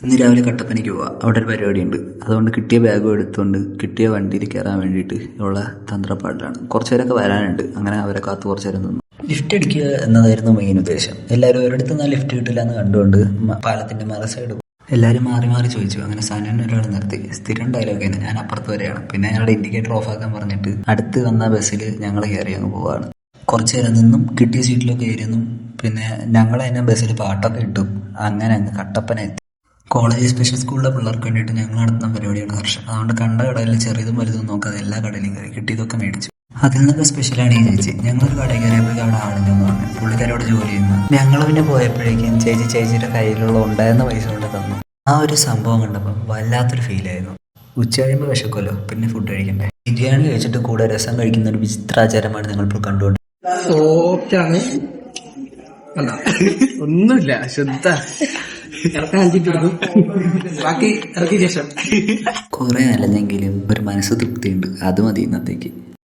ഇന്ന് രാവിലെ കട്ടപ്പനയ്ക്ക് പോവാം. അവിടെ ഒരു പരിപാടിയുണ്ട്. അതുകൊണ്ട് കിട്ടിയ ബാഗും എടുത്തുകൊണ്ട് കിട്ടിയ വണ്ടിയിൽ കയറാൻ വേണ്ടിയിട്ട് ഉള്ള തന്ത്രപ്പാടിലാണ്. കുറച്ചു പേരൊക്കെ വരാനുണ്ട്. അങ്ങനെ അവരെ കാത്ത് കുറച്ചു നേരം നിന്നു. ലിഫ്റ്റ് അടിക്കുക എന്നതായിരുന്നു മെയിൻ ഉദ്ദേശം. എല്ലാവരും ഒരിടത്ത് നിന്ന് ലിഫ്റ്റ് കിട്ടില്ല എന്ന് കണ്ടുകൊണ്ട് പാലത്തിന്റെ മറ സൈഡ് എല്ലാവരും മാറി മാറി ചോദിച്ചു. അങ്ങനെ സാധനം ഒരാൾ നിർത്തി. സ്ഥിരം ഡയലോഗാണ്, ഞാൻ അപ്പുറത്ത് വരെയാണ്. പിന്നെ ഞങ്ങളുടെ ഇൻഡിക്കേറ്റർ ഓഫ് ആക്കാൻ പറഞ്ഞിട്ട് അടുത്ത് വന്ന ബസ്സിൽ ഞങ്ങൾ കയറി അങ്ങ് പോവാണ്. കുറച്ചു നേരം നിന്നും കിട്ടിയ സീറ്റിലൊക്കെ കയറിയെന്നും പിന്നെ ഞങ്ങൾ തന്നെ ബസ്സിൽ പാട്ടൊക്കെ ഇട്ടും അങ്ങനെ അങ്ങ് കട്ടപ്പന എത്തി. കോളേജ് സ്പെഷ്യൽ സ്കൂളിലെ പിള്ളേർക്ക് വേണ്ടിയിട്ട് ഞങ്ങൾ നടത്തുന്ന പരിപാടിയാണ് ഹർഷം. അതുകൊണ്ട് കണ്ട കടയിൽ ചെറിയതും വലുതും നോക്കാതെ എല്ലാ കടയിലും കയറി കിട്ടിയതൊക്കെ മേടിച്ചു. അതിൽ നിന്നൊക്കെ സ്പെഷ്യലാണ് ഈ ചേച്ചി. ഞങ്ങളൊരു കടയിൽ കയറിയപ്പോഴേക്കും അവിടെ ആളില്ലെന്ന് പറഞ്ഞു. പുള്ളിക്കാരോട് ജോലി ചെയ്യുന്നു. ഞങ്ങൾ പിന്നെ പോയപ്പോഴേക്കും ചേച്ചിയുടെ കയ്യിലുള്ള ഉണ്ടായിരുന്ന പൈസ കൊണ്ട് തന്നു. ആ ഒരു സംഭവം കണ്ടപ്പോൾ വല്ലാത്തൊരു ഫീലായിരുന്നു. ഉച്ച കഴിയുമ്പോൾ വിശക്കുമല്ലോ, പിന്നെ ഫുഡ് കഴിക്കണ്ടേ. ബിരിയാണി കഴിച്ചിട്ട് കൂടെ രസം കഴിക്കുന്ന ഒരു വിചിത്രാചാരമാണ് ഞങ്ങളിപ്പോൾ കണ്ടുകൊണ്ട്. ഒന്നുമില്ല, ശുദ്ധ ബാക്കി ഇറക്കിയ ശേഷം കുറെ അലഞ്ഞെങ്കിലും ഒരു മനസ്സ് തൃപ്തിയുണ്ട്. അത് മതി ഇന്നത്തേക്ക്.